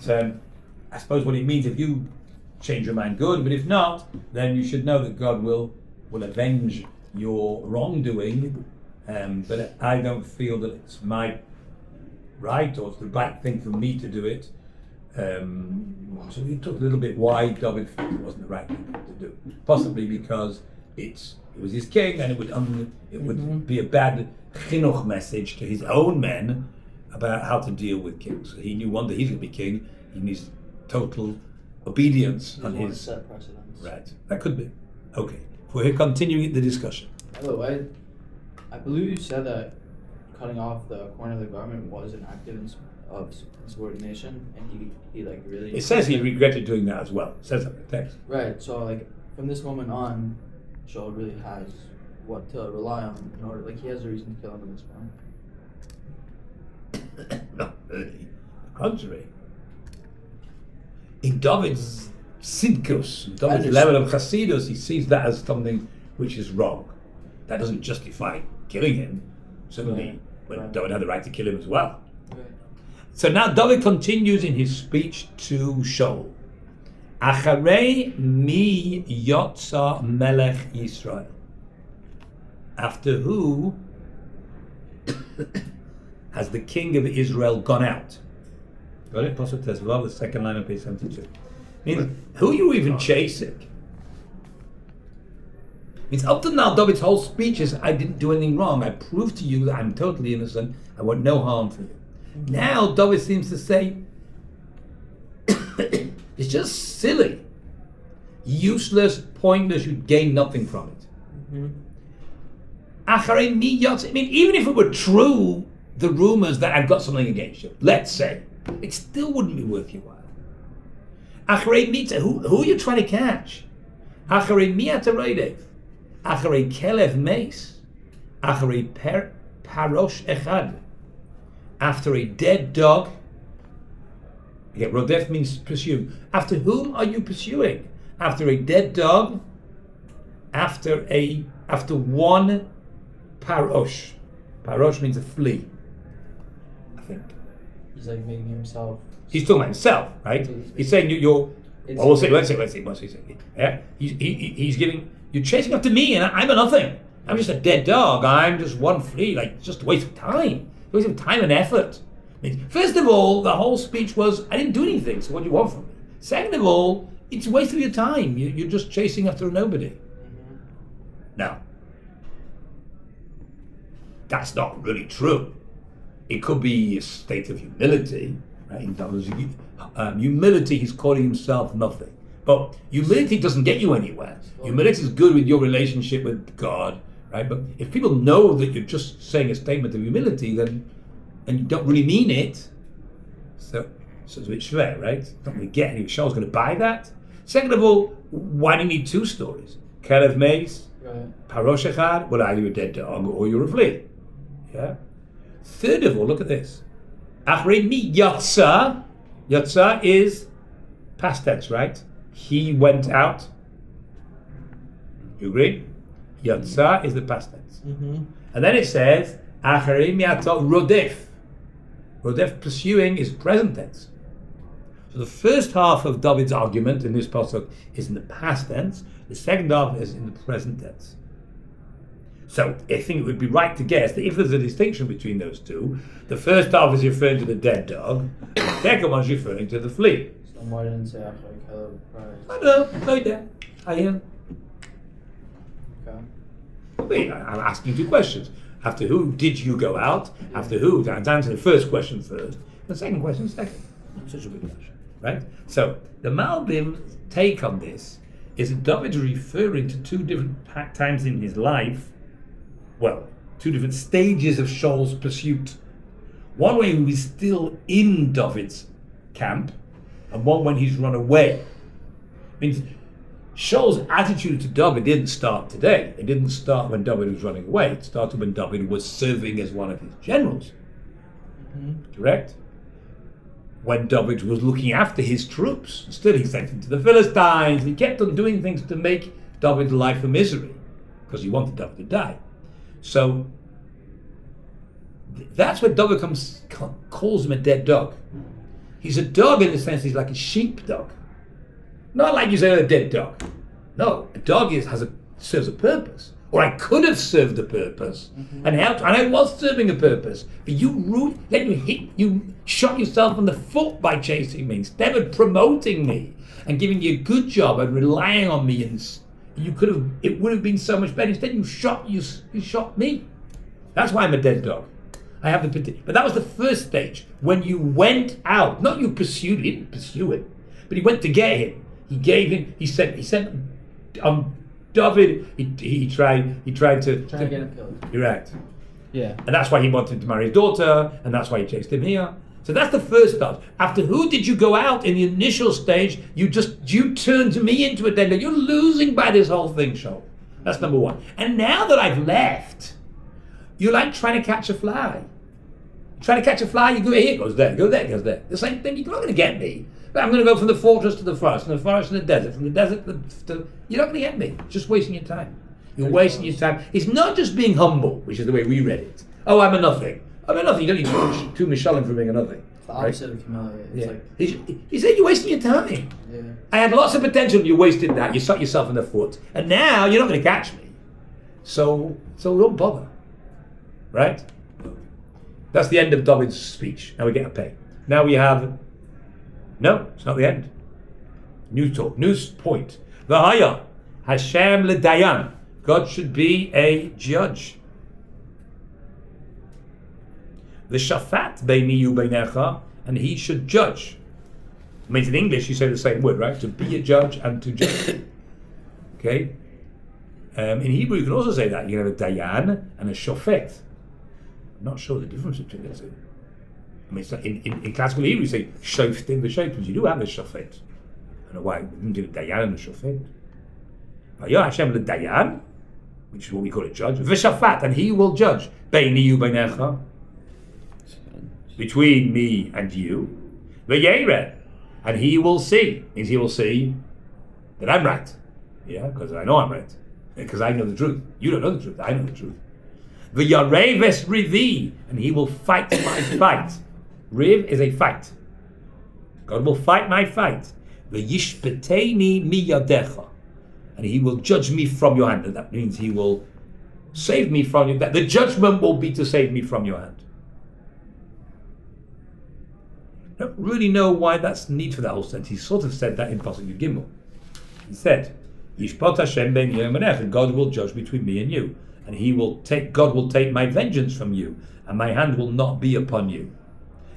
But I suppose what it means, if you change your mind, good. But if not, then you should know that God will avenge your wrongdoing. But I don't feel that it's my right or it's the right thing for me to do it. So it took a little bit why David felt it wasn't the right thing to do. Possibly because it was his king, and it would be a bad chinuch message to his own men about how to deal with kings. So he knew one day he's going to be king. He needs total obedience on his set precedents. Right. That could be. Okay. We're continuing the discussion. By the way, I believe you said that cutting off the corner of the garment was an act of subordination, and he like really. It says he regretted doing that as well. It says that in the text. Right. So like from this moment on, Shaul really has what to rely on in order. Like he has a reason to kill him in this point. Not really. The contrary. In David's sidkus, David's level of chassidus, he sees that as something which is wrong. That doesn't justify killing him. Certainly, when David had the right to kill him as well. Right. So now David continues in his speech to Shaul. Acharei mi yotza melech Yisrael. After who has the king of Israel gone out? Got it? Pasuk Tezvav, the second line of page 72. Means, who are you even chasing? Means up to now, David's whole speech is, I didn't do anything wrong. I proved to you that I'm totally innocent. I want no harm for you. Now David seems to say, it's just silly, useless, pointless. You'd gain nothing from it. I mean, even if it were true, the rumors that I've got something against you, let's say, it still wouldn't be worth your while. Who are you trying to catch? Acharei mi'ataroidev. Acharei kelev meis. Acharei parosh echad. After a dead dog. Yeah, rodef means pursue. After whom are you pursuing? After a dead dog. After one parosh. Parosh means a flea, I think. He's like making himself. He's talking about himself, right? He's saying let's see. What's he saying? Yeah, he's giving. You're chasing after me, and I'm a nothing. I'm just a dead dog. I'm just one flea. Like, it's just a waste of time. A waste of time and effort. First of all, the whole speech was, I didn't do anything. So what do you want from me? Second of all, it's a waste of your time. You're just chasing after a nobody. Now, that's not really true. It could be a state of humility, right? In other words, humility, he's calling himself nothing. But humility doesn't get you anywhere. Humility is good with your relationship with God, right? But if people know that you're just saying a statement of humility, then and you don't really mean it, so it's a bit schwer, right? Not really get any. Shaul's going to buy that. Second of all, why do you need two stories? Kelev meis, parosh echad. Well, either you're a dead dog or you're a flea. Yeah. Third of all, look at this. Achrei mi yatsa. Yatsa is past tense, right? He went out. You agree? Yatsa is the past tense. And then it says, Achrei mi yatsa rodef. Rodef, pursuing, is present tense. So the first half of David's argument in this pasuk is in the past tense. The second half is in the present tense. So I think it would be right to guess that if there's a distinction between those two, the first half is referring to the dead dog, the second one is referring to the flea. So why didn't say after Caleb Price? I don't know, no idea. I am. Okay. Wait, I'm asking two questions. After who did you go out? After who? Answer the first question first. The second question second. Such a big question, right? So the Malbim's take on this is that David is referring to two different times in his life. Well, two different stages of Shaul's pursuit. One when he was still in David's camp, and one when he's run away. Means Shaul's attitude to David didn't start today. It didn't start when David was running away. It started when David was serving as one of his generals. Correct? When David was looking after his troops. Still, he sent him to the Philistines. He kept on doing things to make David's life a misery, because he wanted David to die. So that's where David calls him a dead dog. He's a dog in the sense he's like a sheep dog. Not like you say a dead dog. No, a dog serves a purpose. Or I could have served a purpose and helped, and I was serving a purpose. But you shot yourself in the foot by chasing me instead of promoting me and giving you a good job and relying on me. And it would have been so much better. Instead, you shot me. That's why I'm a dead dog. I have but that was the first stage when you went out. Not you pursued. He didn't pursue it, but he went to get him. He sent David. He tried to Trying to get him killed. You're right. Yeah. And that's why he wanted to marry his daughter, and that's why he chased him here. So that's the first start. After who did you go out in the initial stage? You turned me into a dead dog. You're losing by this whole thing, Shaul. That's number one. And now that I've left, you're like trying to catch a fly. Trying to catch a fly, you go here, goes there, go there, goes there. The same thing, you're not going to get me. But I'm going to go from the fortress to the forest, from the forest to the desert, from the desert to you're not going to get me. Just wasting your time. You're wasting your time. It's not just being humble, which is the way we read it. Oh, I'm a nothing. I'm a nothing. You don't need two Mishalim for being a nothing. It's the opposite of humility. It's like he said you're wasting your time. Yeah. I had lots of potential, you wasted that. You shot yourself in the foot. And now you're not going to catch me. So don't bother. Right? That's the end of David's speech. Now we get a pay. Now we have... No, it's not the end. New talk, new point. V'haya, Hashem l'dayan. God should be a judge. V'shafat beini u'beinecha, and he should judge. It means in English you say the same word, right? To be a judge and to judge. Okay? In Hebrew you can also say that. You have a dayan and a shofet. I'm not sure the difference between those two. I mean, in classical Hebrew, you say shoftim v'shoftim. You do have a shofet. I don't know why we didn't do the dayan and the shofet. Vayah Hashem l'dayan, which is what we call a judge. V'shafat, and he will judge. Beini u'beinecha, between me and you. V'yered, and he will see. Means he will see that I'm right. Yeah, because I know I'm right. Because I know the truth. You don't know the truth. I know the truth. V'yareves rivi, and he will fight my fight. Riv is a fight. God will fight my fight. V'yishpeteni miyadecha, and he will judge me from your hand. And that means he will save me from you. The judgment will be to save me from your hand. I don't really know why that's the need for that whole sentence. He sort of said that in Pasuk Yud Gimel. He said, Yishpot Hashem ben Yemenech, and God will judge between me and you. And God will take my vengeance from you, and my hand will not be upon you.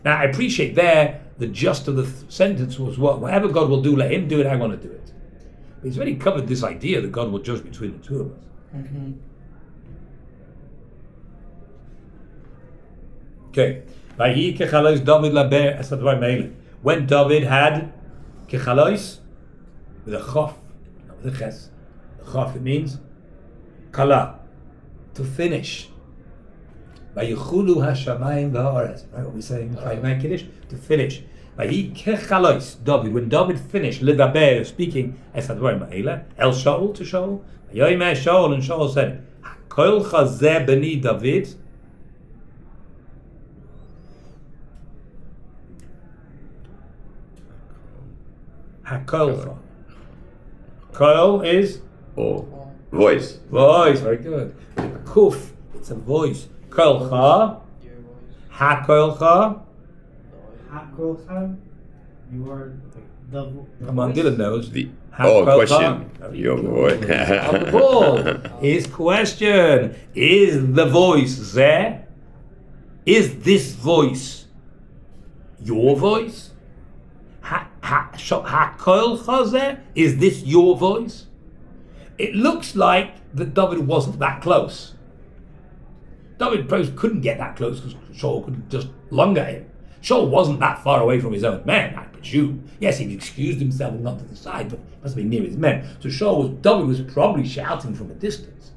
Now I appreciate there the gist of the sentence was whatever God will do, let him do it, I want to do it. But he's already covered this idea that God will judge between the two of us. Mm-hmm. Okay. When David had kechalois with a chof, not with a ches. The chof, it means kala, to finish. Vayichulu hashamayim v'haaretz. Right, what we're saying, Kiddush, to finish. Vayikechalois, David, when David finished, ledaber, speaking, es hadvarim ha'ele, el Shaul, to Shaul, Yoimeh Shaul, and Shaul said, Kol chazeh b'ni David, hakolcha. Kol is? Voice. Voice, very good. Kuf, it's a voice. Kolcha. Hakolcha. Hakolcha. You are the voice. Come on, Dylan knows. Question. Your voice. On the ball. His question is the voice there? Is this voice your voice? Hakolcha there? Is this your voice? It looks like that David wasn't that close. David couldn't get that close because Shaul couldn't just lung at him. Shaul wasn't that far away from his own men, I presume. Yes, he excused himself and gone to the side, but he must have been near his men. So David was probably shouting from a distance.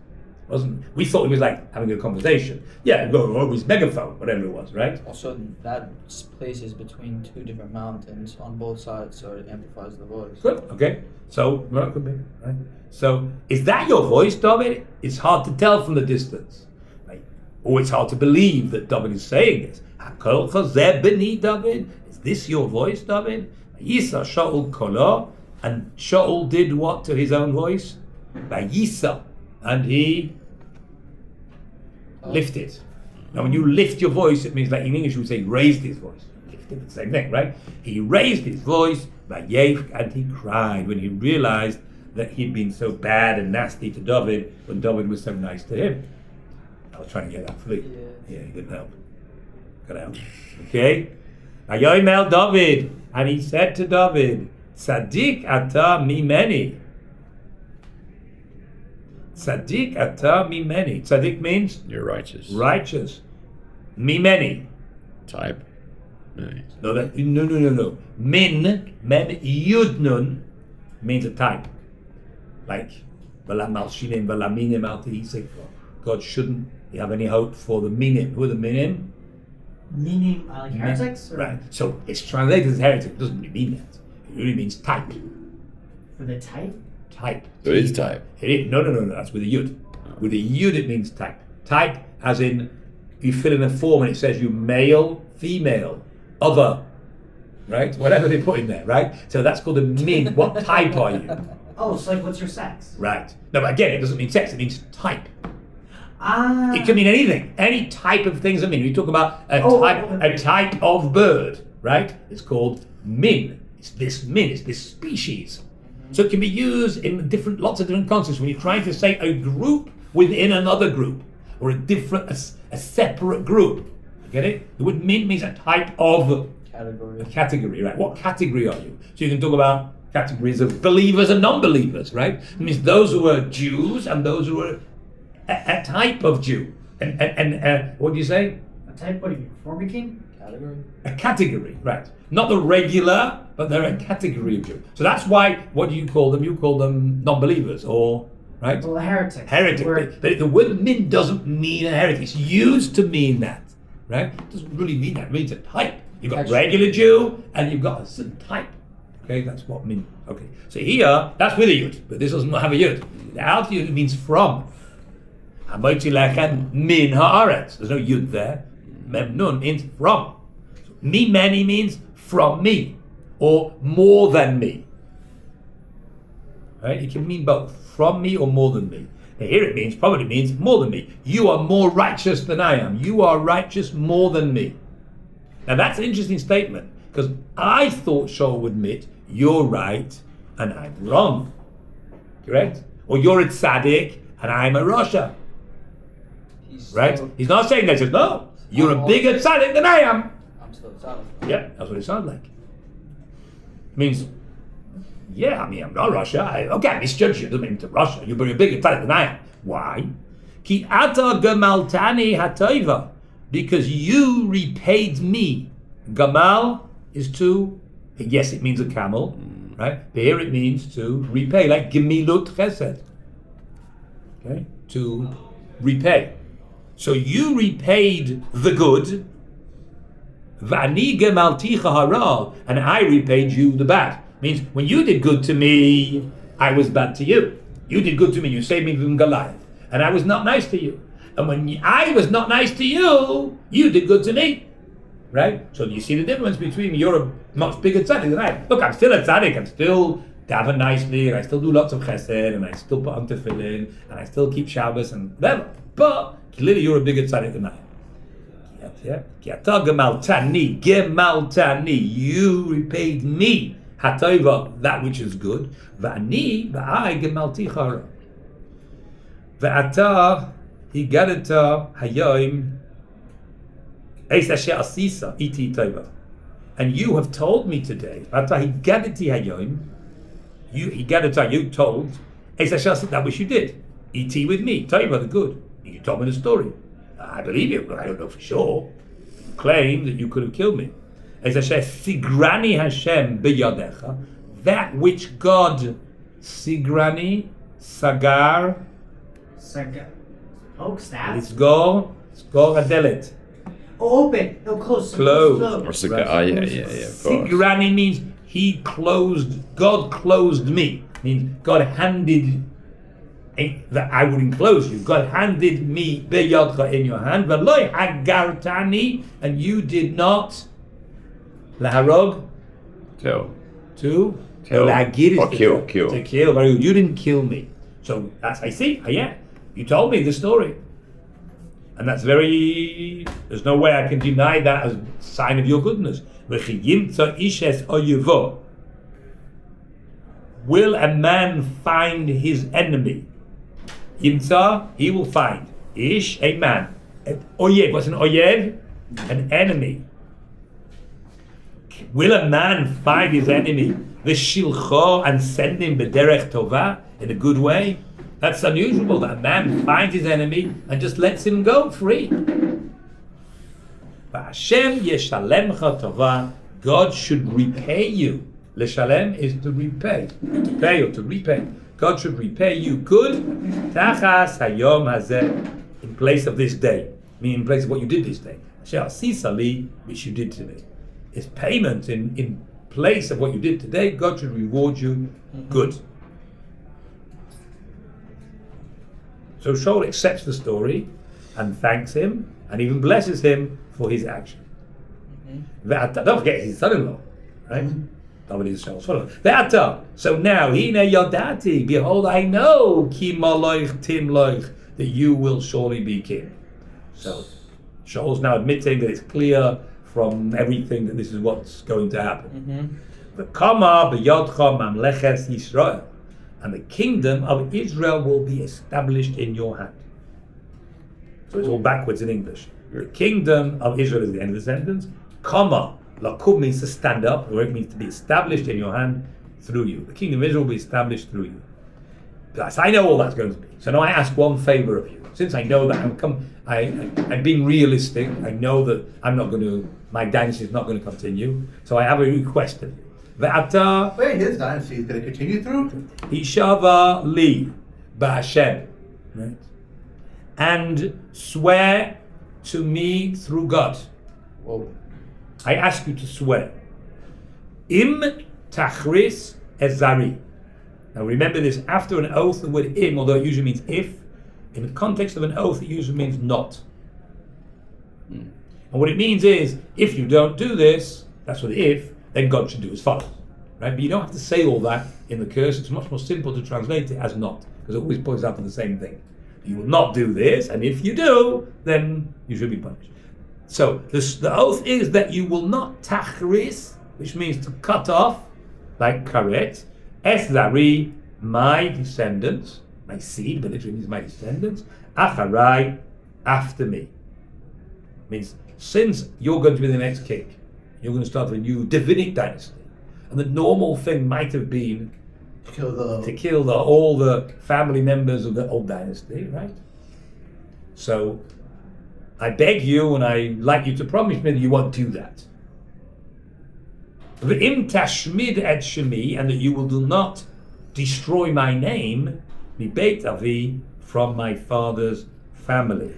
We thought he was like having a conversation. Yeah, over his megaphone, whatever it was, right? Also, that place is between two different mountains on both sides, so it amplifies the voice. Good, okay. So, well, it could be, right? So, is that your voice, David? It's hard to tell from the distance. Right? Or it's hard to believe that David is saying this. Hakol chazeh b'ni David? Is this your voice, David? Yisa Shaul kolo, and Shaul did what to his own voice? Yisa, and he lifted. Now, when you lift your voice, it means, like in English, we would say raised his voice. Lifted, the same thing, right? He raised his voice, and he cried when he realized that he'd been so bad and nasty to David when David was so nice to him. I was trying to get that for you. Yeah, he didn't help. Got out. Okay? Ayoimel David, and he said to David, Tzaddik ata mimeni. Tzaddik ata mimeni. Tzaddik means? You're righteous. Righteous. Mimeni. Type. Nice. No. Min, yudnun, means a type. Like, God shouldn't have any hope for the minim. Who are the minim? Meaning heretics? Or Right. So it's translated as heretic. It doesn't really mean that. It really means type. for the type? Type. So it is type. It is, no. That's with a yud. With a yud it means type. Type as in, you fill in a form and it says you male, female, other. Right? Whatever they put in there, right? So that's called a min. What type are you? Oh, so like what's your sex? Right. No, but again, it doesn't mean sex, it means type. Ah. It can mean anything. Any type of things. I mean, we talk about a type of bird, right? It's called min. It's this species. So it can be used in lots of different contexts when you're trying to say a group within another group, or a separate group. You get it? The word min means a type of category, right? What category are you? So you can talk about categories of believers and non-believers, right? It means those who are Jews and those who are a type of Jew. And what do you say? A type, what do you mean? Formicating? Category? A category, right. Not the regular, but they're a category of Jew. So that's why, what do you call them? You call them non-believers, or, right? Well, heretics. Heretic. But the word min doesn't mean a heretic. It's used to mean that, right? It doesn't really mean that. It means a type. You've got regular Jew, and you've got a certain type. Okay, that's what min. Okay, so here, that's with a yud, but this doesn't have a yud. The alt yud means from. Hamoitzi lechem min haaretz. There's no yud there. Memnun means from. So, me many means from me, or more than me. Right? It can mean both, from me or more than me. Now here it probably means more than me. You are more righteous than I am. You are righteous more than me. Now that's an interesting statement, because I thought Shaul would admit, you're right and I'm wrong. Correct? Or you're a tzaddik and I'm a rasha. Right? He's not saying that. He says, no, you're a bigger tzaddik than I am. I'm still a tzaddik. Yeah, that's what it sounds like. It means, yeah, I mean, I'm not rasha. Okay, I misjudge you. Doesn't mean to rasha. You're a bigger tzaddik than I am. Why? Ki ata gamaltani hatoiva. Because you repaid me. Gamal is to, yes, it means a camel, right? But here it means to repay, like gemilut chesed. Okay? To repay. So you repaid the good, v'ani gemalticha hara, and I repaid you the bad. Means when you did good to me, I was bad to you. You did good to me, you saved me from Goliath, and I was not nice to you. And when I was not nice to you, you did good to me. Right? So you see the difference between you're a much bigger tzaddik than I am. Look, I'm still a tzaddik, I'm still daven nicely, and I still do lots of chesed, and I still put on tefillin, and I still keep Shabbos, and whatever. But clearly you're a bigger tzaddik than I am. Gemaltani, you repaid me, hatova, that which is good, v'ani, v'ai gemalticha. V'ata, higadata, hayom, and you have told me today, you told that which you did. Et with me, tell you about the good. You told me the story. I believe you, but I don't know for sure. You claim that you could have killed me. That which God, sigrani, sagar, stab. Let's go adelet. Oh, open. No, close. Close. Or Sigrani means he closed. God closed me. Means God handed that I would enclose you. God handed me beyadcha in your hand. V'loi hagartani, and you did not Laharog, Kill. to Kill. Lagir is Or to kill, kill. To kill. Very good. You didn't kill me. So that's, I see. Yeah. You told me the story. And that's very, there's no way I can deny that as a sign of your goodness. Will a man find his enemy? Yimtza, he will find. Ish, a man. Oyev, what's an oyev? An enemy. Will a man find his enemy? V'shilcho, and send him b'derech tova, in a good way? That's unusual, that a man finds his enemy and just lets him go free. V'Hashem yeshalemcha tova, God should repay you. Leshalem is to repay. To pay or to repay. God should repay you good. Tachas hayom hazeh, in place of this day. Meaning in place of what you did this day. Shall sisali, which you did to me. It's payment in place of what you did today. God should reward you good. So Shaul accepts the story and thanks him and even blesses him for his action. Don't forget he's his son-in-law, right? David is Shaul's son-in-law. So now, hine yodati, behold, I know ki maloich tim loich, that you will surely be king. So Shaul's now admitting that it's clear from everything that this is what's going to happen. The kama b'yodcha mamleches Yisrael, and the kingdom of Israel will be established in your hand. So it's all backwards in English. The kingdom of Israel is the end of the sentence. Kama, lakum means to stand up, or it means to be established in your hand through you. The kingdom of Israel will be established through you. Yes, I know all that's going to be. So now I ask one favor of you. Since I know that I'm being realistic, I know that my dynasty is not going to continue. So I have a request of you. Ve'ata, Wait, his dynasty is going to continue through? Ishava li ba'Hashem, right? And swear to me through God. Whoa. I ask you to swear. Im tachris ezari. Now remember this, after an oath, the word im, although it usually means if, in the context of an oath, it usually means not. And what it means is, if you don't do this, that's what if, then God should do as follows. Right? But you don't have to say all that in the curse. It's much more simple to translate it as not, because it always points out to the same thing. You will not do this, and if you do, then you should be punished. So the oath is that you will not tachris, which means to cut off, like karet, eszari, my descendants, my seed, but literally means my descendants, acharai, after me. Means since you're going to be the next king, you're going to start a new Davidic dynasty. And the normal thing might have been to kill all the family members of the old dynasty, right? So I beg you, and I like you to promise me that you won't do that. V'im tashmid et shemi, and that you will do not destroy my name, mi beit avi, from my father's family.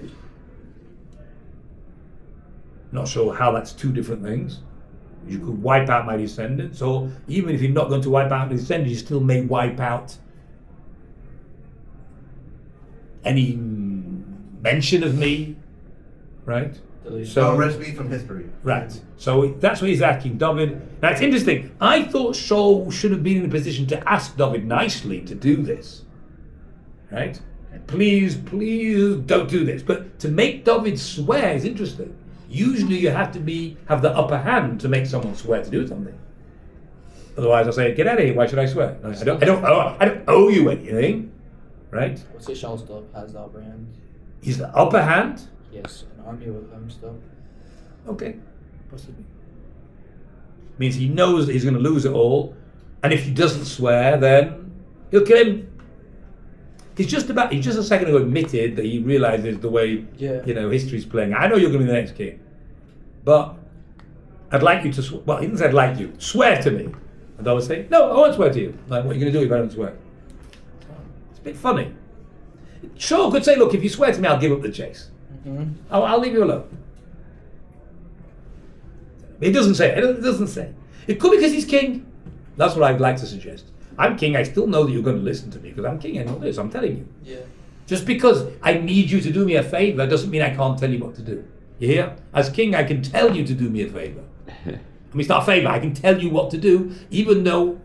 Not sure how that's two different things. You could wipe out my descendants, or even if you're not going to wipe out my descendants, you still may wipe out any mention of me, right? So erase me from history. Right. So that's what he's asking David. Now it's interesting. I thought Shaul should have been in a position to ask David nicely to do this. Right? Please don't do this. But to make David swear is interesting. Usually you have to have the upper hand to make someone swear to do something. Otherwise I'll say, get out of here, why should I swear? I don't owe you anything. Right? Let's say Shaul still has the upper hand. He's the upper hand? Yes, an army with him still. Okay, possibly. Means he knows that he's going to lose it all, and if he doesn't swear, then he'll kill him. He's just a second ago admitted that he realizes the way history's playing. I know you're going to be the next king, but I'd like you to. He didn't say I'd like you. Swear to me, and I would say, no, I won't swear to you. Like, what are you going to do if I don't swear? It's a bit funny. Shaul could say, look, if you swear to me, I'll give up the chase. I'll leave you alone. It doesn't say. It doesn't say. It could be because he's king. That's what I'd like to suggest. I'm king. I still know that you're going to listen to me because I'm king. I know this. I'm telling you. Yeah. Just because I need you to do me a favor doesn't mean I can't tell you what to do. You hear? As king, I can tell you to do me a favor. I mean, it's not a favor. I can tell you what to do, even though,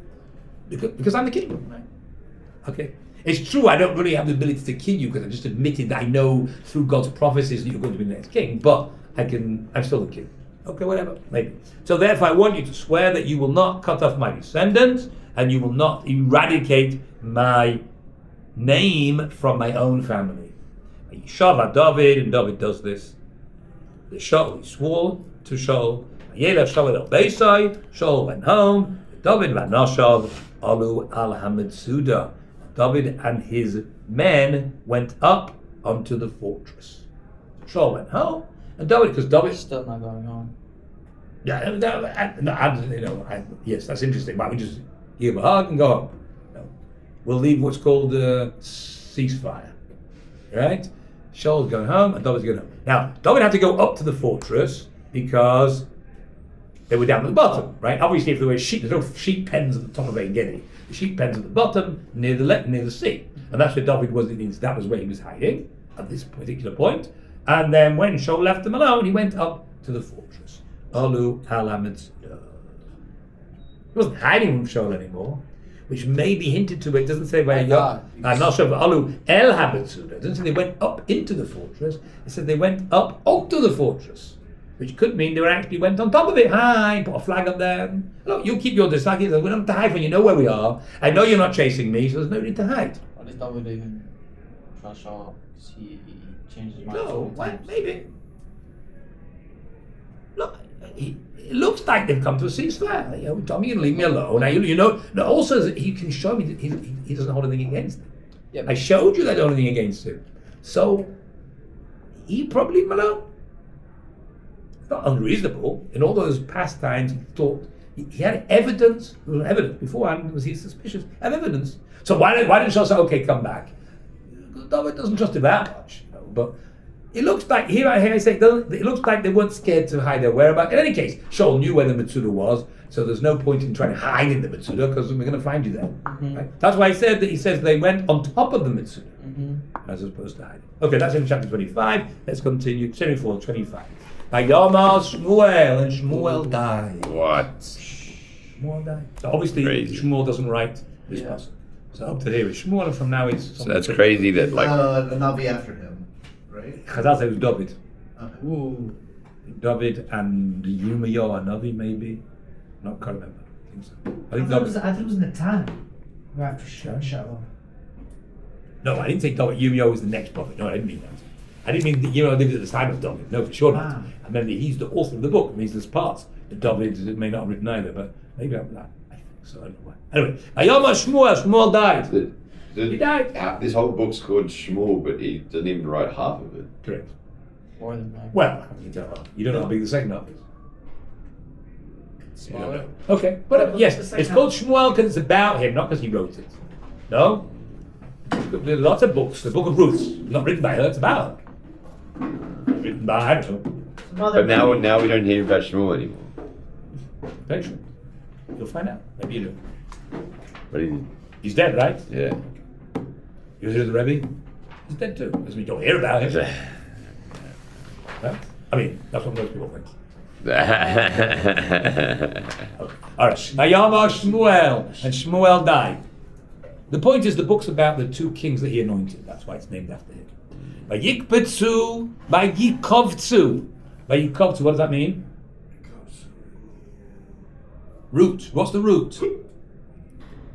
because I'm the king, right? Okay. It's true, I don't really have the ability to kill you because I just admitted that I know through God's prophecies that you're going to be the next king, but I'm still the king. Okay, whatever, maybe. So therefore I want you to swear that you will not cut off my descendants and you will not eradicate my name from my own family. Yishava David, and David does this. The Shaul, he swore to Shaul, Shaul went home, David Vanashav, Alu al Hametsuda. David and his men went up onto the fortress. Shaul went home, and because David Still not going on. Yeah, yes, that's interesting. Why don't we just give a hug and go home? No. We'll leave what's called a ceasefire, right? Shaul's going home, and David's going home. Now, David had to go up to the fortress because they were down at the bottom, right? Obviously, if there were sheep, there's no sheep pens at the top of Ein Gedi. The sheep pens at the bottom, near the sea, and that's where David was. That was where he was hiding at this particular point. And then when Shaul left him alone, he went up to the fortress. Alu Halamet. He wasn't hiding from Shaul anymore, which may be hinted to. It doesn't say where he got. I'm not sure. But Alu El Hametsuda. It doesn't say they went up into the fortress. It said they went up onto the fortress, which could mean they actually went on top of it. Hi, put a flag up there. Look, you keep your distance. We don't have to hide when you know where we are. I know you're not chasing me, so there's no need to hide. Why does David even trust Shaul? Because he changed his mind. No, well, maybe. Look, it looks like they've come to a ceasefire. You know, Tommy, you can leave me alone. Now, you know, also he can show me that he doesn't hold anything against them. Yeah, I showed you that I don't hold anything against him. So, he probably leave him alone. It's not unreasonable. In all those past times, he thought he had evidence. There was evidence beforehand. Was he suspicious? Had evidence. So why didn't Shaul say, okay, come back? David doesn't trust him that much, you know, but it looks like here I say it looks like they weren't scared to hide their whereabouts. In any case, Shaul knew where the Mitsuda was, so there's no point in trying to hide in the Mitsuda because we're going to find you there. Mm-hmm. Right? That's why he says they went on top of the Mitsuda as opposed to hiding. Okay, that's in chapter 25. Let's continue. 24, 25. Vayomar Shmuel, and Shmuel died. What? Shmuel died. So obviously Crazy. Shmuel doesn't write this passage. So up to here is Shmuel, and from now is. So that's crazy that The Navi after him, right? Chazal says it was David. Okay. Ooh. David and Yirmiyahu HaNavi, maybe. Not can't remember. I think so. I think I thought David. it was Natan. Right after Shaul. No, I didn't say David. Yirmiyahu was the next prophet. No, I didn't mean that. I didn't mean that Yirmiyahu lived at the time of David. No, for sure not. Wow. I meant that he's the author of the book. It means there's parts that David may not have written either, but maybe I'm not. I think so. I don't know why. Anyway, Ayoma Shmuel died. He died. This whole book's called Shmuel, but he doesn't even write half of it. Correct. More than that. Well, you don't know how big the second half is. Smaller. Okay, but What's yes, the second it's called Shmuel because it's about him, not because he wrote it. No? There are lots of books. The Book of Ruth, not written by her, it's about her. Written by, I don't know. But now we don't hear about Shmuel anymore. Patient. You'll find out. Maybe you do. But He's dead, right? yeah. You hear the Rebbe? He's dead too. Doesn't mean you don't hear about him. Right? I mean, that's what most people think. Okay. All right. Vayamar Shmuel, and Shmuel died. The point is, the book's about the two kings that he anointed. That's why it's named after him. Vayikbetzu, Vayikovtzu. Vayikovtzu, what does that mean? Root. What's the root?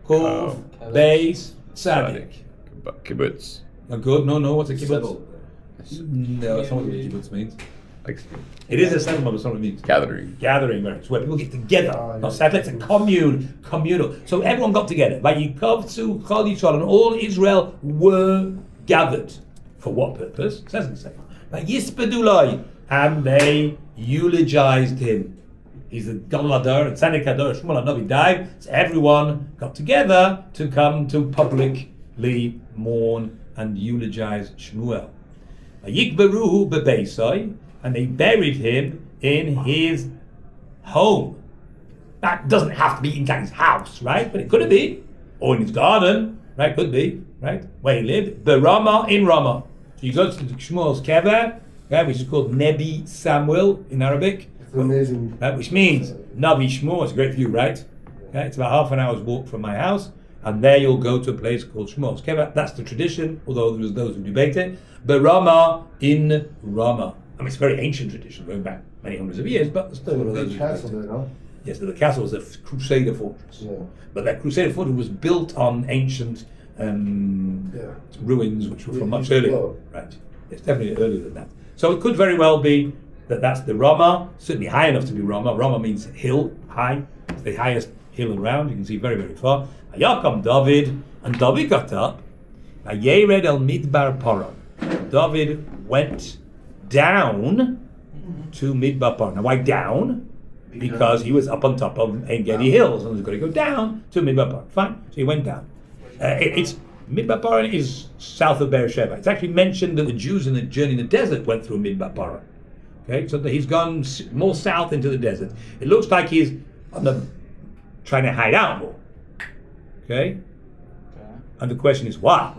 Kov, Beis, Tzadik. Kibbutz. Good. No. What's a kibbutz? Settled. No, that's not what a kibbutz means. Like It is a settlement, but that's not what it means. gathering. Gathering, right? It's where people get together. Not settle, it's a communal. So everyone got together. Vayikovtzu Chol Yisrael, and all Israel were gathered. For what purpose? It says in the second. Vayispedulai, and they eulogized him. He's a Gadol Hador, and Tzaddik Hador, Shmuel HaNavi died, so everyone got together to come to publicly mourn and eulogize Shmuel. Vayikberuhu bebeisai, and they buried him in his home. That doesn't have to be inside his house, right? But it could have been. Or in his garden, right? Could be, right? Where he lived. Berama in Ramah. So you go to Shmuel's kever, right, which is called Nebi Samuel in Arabic. It's amazing. Which means Navi Shmuel is a great view, right? Okay, it's about half an hour's walk from my house, and there you'll go to a place called Shmuel. Okay, that's the tradition, although there's those who debate it. But Rama in Rama. I mean, it's a very ancient tradition, going back many hundreds of years, but there's still one of those. Big castle there, no? Yes, the castle was a Crusader fortress. Yeah. But that Crusader fortress was built on ancient ruins, which were from much earlier. Right. It's definitely earlier than that. So it could very well be that that's the Rama, certainly high enough to be Rama. Rama means hill, high. It's the highest hill around. You can see very, very far. Ayakam David, and David got up. Ayered el Midbar Paran. David went down to Midbar Paran. Now why down? Because he was up on top of Ein Gedi Hills and was going to go down to Midbar Paran. Fine. So he went down. It's Midbar Paran is south of Beersheba. It's actually mentioned that the Jews in the journey in the desert went through Midbar Paran. Okay, so that he's gone more south into the desert. It looks like he's trying to hide out more. Okay? And the question is why?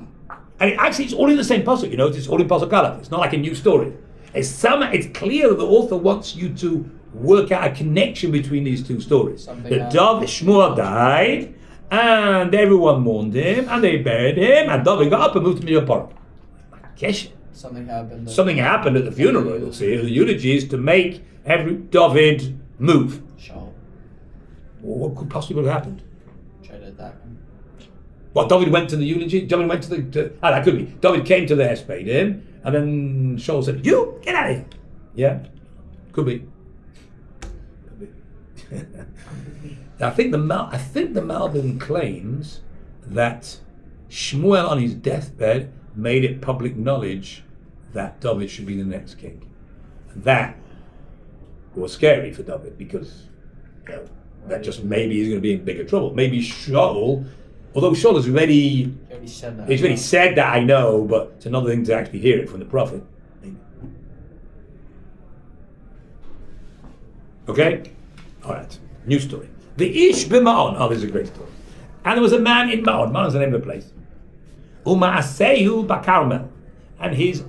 And it's all in the same pasuk. You know, it's all in pasuk Aleph. It's not like a new story. It's clear that the author wants you to work out a connection between these two stories. That Shmuel died, and everyone mourned him, and they buried him, and David got up and moved to Midbar Paran. Something happened. Something happened at the funeral. You'll see the eulogies to make David move. Shaul Well, what could possibly have happened? tried to attack him. Well, David went to the eulogy. David went to that could be. David came to the hesped him, and then Shaul said, "You get out of here." Yeah, could be. I think the Malbim claims that Shmuel on his deathbed made it public knowledge that David should be the next king. And that was scary for David because that just maybe he's going to be in bigger trouble. Maybe Shaul, although Shaul has already said that, I know, but it's another thing to actually hear it from the prophet. Okay? All right. New story. The Aish b'Ma'on. Oh, this is a great story. And there was a man in Ma'on. Ma'on is the name of the place. Uma'asehu b'Carmel. And his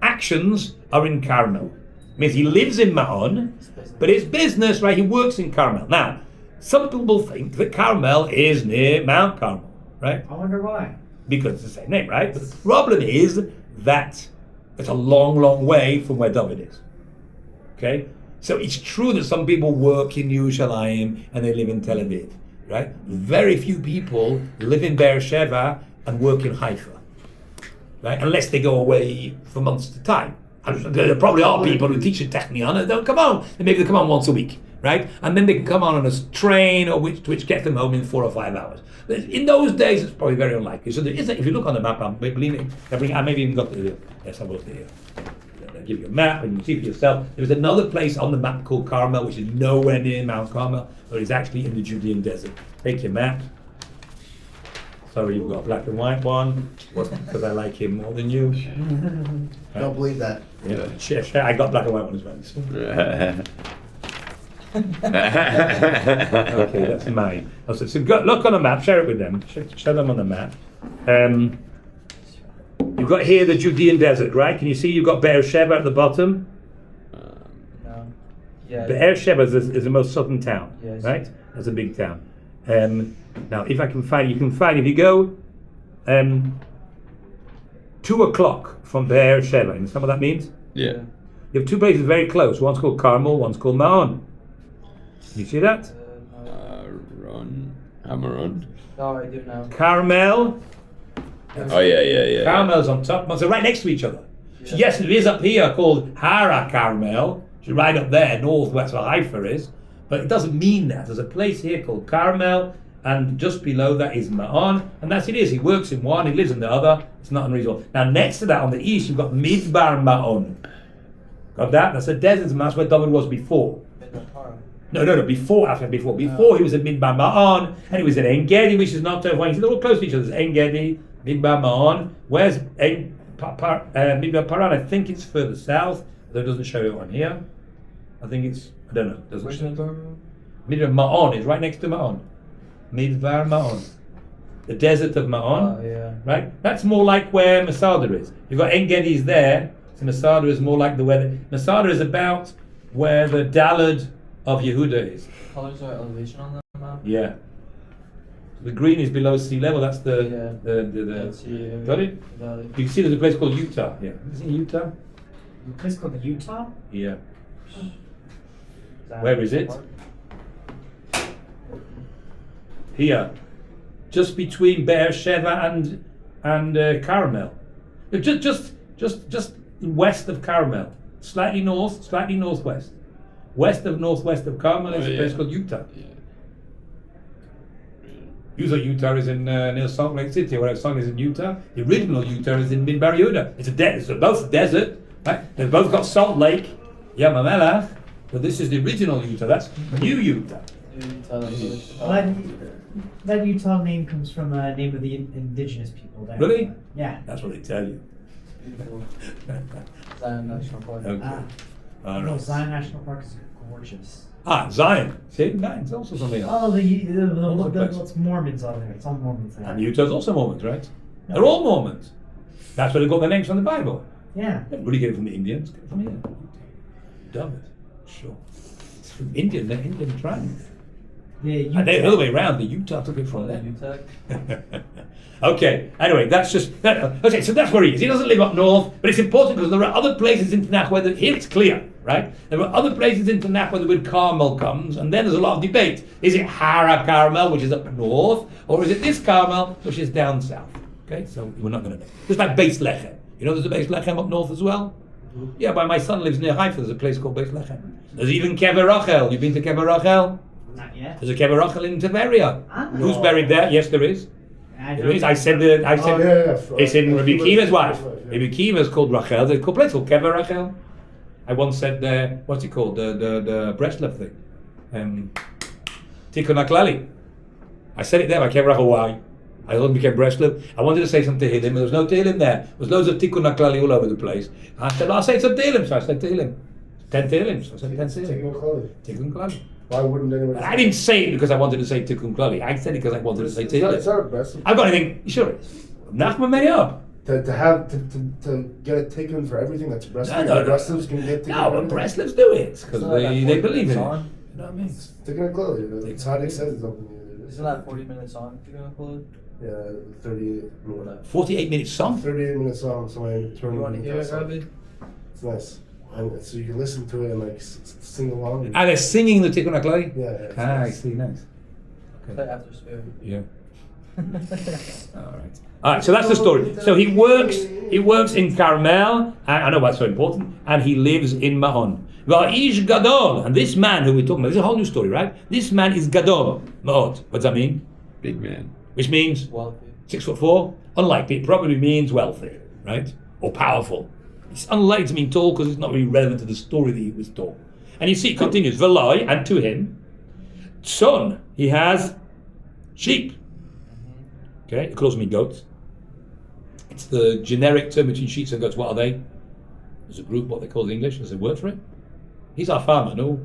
actions are in Carmel. Means he lives in Ma'on, but his business, right, he works in Carmel. Now, some people think that Carmel is near Mount Carmel, right? I wonder why. Because it's the same name, right? But the problem is that it's a long, long way from where David is. Okay? So it's true that some people work in Yerushalayim and they live in Tel Aviv, right? Very few people live in Beersheba and work in Haifa, right? Unless they go away for months at a time. And there probably are people who teach in Technion and they'll come on, and maybe they come on once a week, right? And then they can come on a train or which gets them home in 4 or 5 hours. In those days, it's probably very unlikely. So there is, if you look on the map, I maybe even got the, yes, I will there. I'll give you a map and you can see for yourself. There's another place on the map called Carmel, which is nowhere near Mount Carmel, but it's actually in the Judean desert. Take your map. Sorry, you've got a black and white one, because I like him more than you. Don't believe that. Yeah, share. I got black and white one as well. Okay, that's mine. So look on the map, share it with them. Show them on the map. You've got here the Judean desert, right? Can you see you've got Beersheba at the bottom? No. Yeah. Beersheba is the most southern town, yes. Right? That's a big town. Now, if I can find, if you go 2 o'clock from Beersheba, you understand what that means? Yeah. You have 2 places very close. One's called Carmel, one's called Ma'on. You see that? Amaron. No, I do now. Carmel. Oh yeah. Carmel's on top. So right next to each other. Yeah. So yes, it is up here called Hara Carmel, which is right up there, northwest where Haifa is. But it doesn't mean that. There's a place here called Carmel, and just below that is Ma'on, and that's it is. He works in one, he lives in the other. It's not unreasonable. Now next to that on the east, you've got Midbar Ma'on. Got that? That's a desert, and that's where David was before. No, before. Before he was at Midbar Ma'on, and he was at En Gedi, which is not so far. They're all close to each other. There's En Gedi, Midbar Ma'on. Where's Midbar Paran? I think it's further south, though it doesn't show it on here. I think it's, I don't know. Doesn't show. Midbar Ma'on is right next to Ma'on. Midbar Ma'on. The desert of Ma'on. Oh, yeah. Right? That's more like where Masada is. You've got En Gedi's there, so Masada is more like the weather. Masada is about where the Dalad of Yehuda is. Colors are elevation on the map. Yeah. The green is below sea level. That's the That's got it? Valley. You can see there's a place called Utah. Yeah. Is it Utah? A place called Utah? Yeah. that Where is it? part? Here, just between Beersheba and Carmel. Just west of Carmel. Slightly north, slightly northwest. West of northwest of Carmel is a place called Utah. You thought Utah is in near Salt Lake City, whereas Salt is in Utah. The original Utah is in Midbar Yehuda. It's a desert. They're both desert, right? They've both got Salt Lake, HaMelech, but this is the original Utah. That's new Utah. That Utah name comes from a name of the indigenous people there. Really? Yeah. That's what they tell you. Beautiful. Zion National Park. Okay. All No, right. Zion National Park is gorgeous. Zion. See, Zion's also something else. Oh, All the it's Mormons on there. It's all Mormons there. And Utah's also Mormons, right? They're all Mormons. That's where they got their names from the Bible. Yeah. They didn't really get it from the Indians. Get it from here. David. Sure. It's from Indian. They're Indian tribes. Yeah, And the other way around, the Utah took it from them. Utah. Okay, anyway, that's just that. Okay, so that's where he is. He doesn't live up north, but it's important because there are other places in Tanach where here it's clear, right? There are other places in Tanach where the word Carmel comes, and then there's a lot of debate. Is it Hara Carmel, which is up north, or is it this Carmel, which is down south? Okay, so we're not going to know. Just like Beis Lechem. You know there's a Beis Lechem up north as well? Yeah, my son lives near Haifa. There's a place called Beis Lechem. There's even Kever Rachel. You've been to Kever Rachel? Not yet. There's a Kever Rachel in Tiberia. Ah. Who's buried there? Yes, there is. There is. I said yeah. it's in Rabbi Kiva's wife. Yeah. Rabbi Kiva's called Rachel. There's a place called Kever Rachel. I once said what's it called? The Breslov thing. Tikkun HaKlali. I said it there by Kever Rachel. Why? I thought it became Breslov. I wanted to say some Tehillim, but there was no Tehillim there. There was loads of Tikkun HaKlali all over the place. I said, I'll say some Tehillim. So I said Tehillim. 10 Tehillim. So I said 10 Tehillim. Tikkun HaKlali. Tikkun HaKlali. Why wouldn't anyone? I didn't say it because I wanted to say Tikkun HaKlali. I said it because I wanted to say It's not Tehillim. best. I've got anything. Sure it is. Nachman made it up. To get a tikkun for everything that's breastfeeding. No. Breastlivs can get tikkun. No, for but everything. Breslivs do it because Isn't that they like 40 believe in it. minutes You on? know what I mean? Tikkun HaKlali. The tzaddik says it's something. Isn't that 40 minutes on to go upload? Yeah, 38 minutes. 48 minute song. 38 minutes song. So I turn. You want to hear it, Rabbi? It's nice, and so you can listen to it and like sing along. Are they singing the Tikkun HaKlali? Yeah, it's I nice. see, nice. Play after Spirit. Yeah. All right, so that's the story. So he works in Carmel, and I know what's so important, and he lives in Mahon. Aish Gadol, and this man who we're talking about, this is a whole new story, right? This man is Gadol, Mahot. What does that mean? Big man. Which means Wealthy. 6'4"? Unlikely. It probably means wealthy, right? Or powerful. It's unlikely to mean tall because it's not really relevant to the story that he was told. And you see, it continues. Veloi, and to him, son, he has sheep. Okay, it could also mean goats. It's the generic term between sheep and goats. What are they? There's a group, what they call in English. There's a word for it. He's our farmer, no?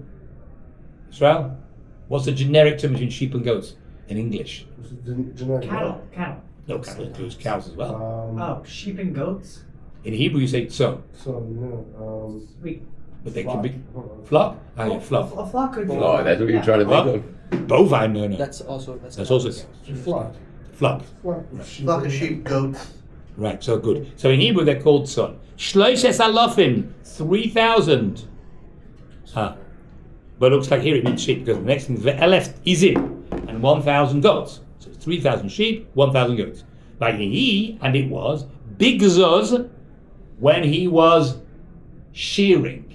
Israel? What's the generic term between sheep and goats in English? Cattle. No, cattle includes cows as well. Oh, sheep and goats? In Hebrew, you say tzon, So no. Wait. but they can be flock. Ah, yeah, flock. A flock could be. Oh, that's what you're trying to What? think of. Bovine, no. That's also That's also Flock. flock. Flock of sheep, goats. Right, so good. So in Hebrew, they're called tzon. Shloishes alofim, 3,000. Ah, but it looks like here it means sheep because the next thing is ve'elef izim and 1,000 goats. So it's 3,000 sheep, 1,000 goats. Like he, and it was big zuz when he was shearing.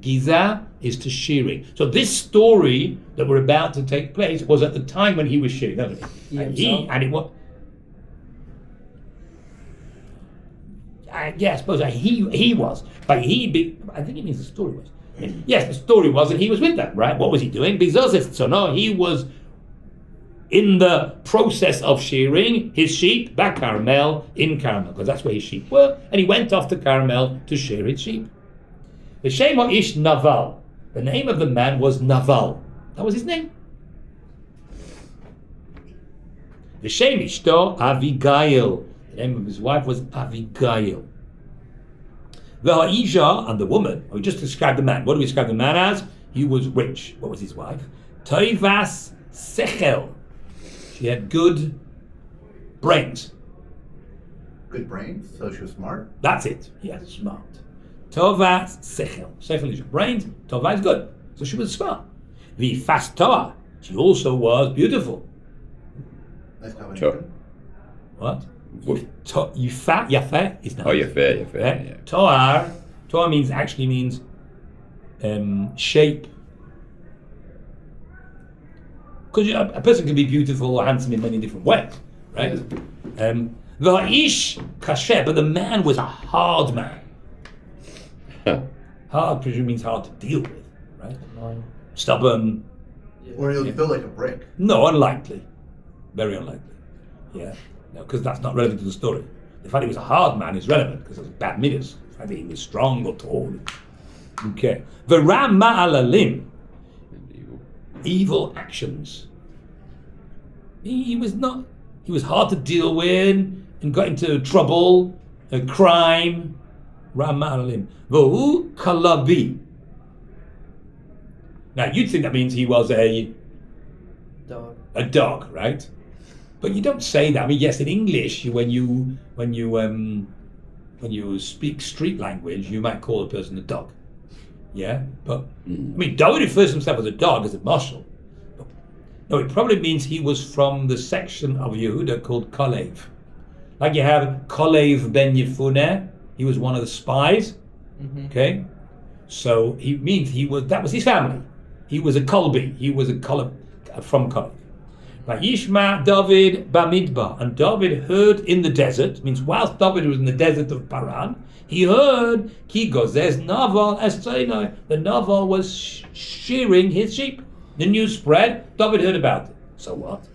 Giza is to shearing. So this story that we're about to take place was at the time when he was shearing. No, and it was. Yeah, I suppose he was, but I think it means the story was. Yes, the story was that he was with them, right? What was he doing? So no, he was in the process of shearing his sheep back Carmel, in Carmel, because that's where his sheep were, and he went off to Carmel to shear his sheep. The Shem Aish Naval. The name of the man was Naval. That was his name. The Shem Ishto Avigail. The name of his wife was Avigail. The Ha'isha, and the woman, we just described the man. What do we describe the man as? He was rich. What was his wife? Toivas Sechel. She had good brains. Good brains, so she was smart. That's it. Yes, smart. Tovas Sechel. Sechel is your brains. Tova is good. So she was smart. V'fastah. She also was beautiful. Nice combination. Sure. What? Yafeh is nice. Oh, Yafeh, yeah. Toar means shape. Because a person can be beautiful or handsome in many different ways, right? The Aish kasher, but the man was a hard man. Hard, presume means hard to deal with, right? Stubborn. Or he was built like a brick. No, unlikely. Very unlikely. Yeah. No, because that's not relevant to the story. The fact he was a hard man is relevant because it was bad midas. The fact that he was strong or tall. Okay. V'ram ma'alalim. Evil actions. He was hard to deal with and got into trouble, crime. Ram ma'alalim. V'hu kalabi. Now you'd think that means he was a dog, right? But you don't say that. I mean, yes, in English, when you speak street language, you might call a person a dog. Yeah, but I mean, David refers to himself as a dog, as a marshal. No, it probably means he was from the section of Yehuda called Kalev. Like you have Kalev ben Yefuneh, he was one of the spies. Mm-hmm. Okay, so he means that was his family. He was a Kolbi. He was a Kolb from Kalev. Yishma David Bamidbar, and David heard in the desert, means whilst David was in the desert of Paran, he heard Ki Gozes Naval Estzeinoi, the Naval was shearing his sheep. The news spread, David heard about it. So what?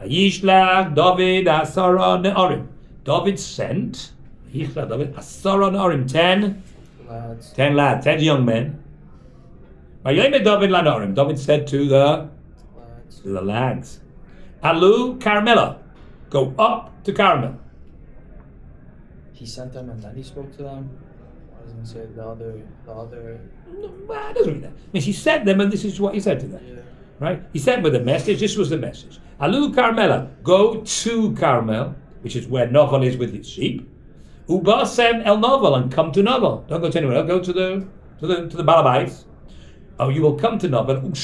Yishlach David Asara Ne'arim. David sent Asara Ne'arim, 10 lads, 10 young men. David Lanarim. David said to the lads, Alu Carmela, go up to Carmel. He sent them and then he spoke to them. I was going to say the other. No, well, it doesn't mean that. It means he sent them and this is what he said to them. Yeah. Right? He sent with a message, this was the message. Alu Carmela, go to Carmel, which is where Novel is with his sheep. Ubasem el Novel, and come to Novel. Don't go to anywhere else, go to the Balabais. Oh, you will come to Novel, and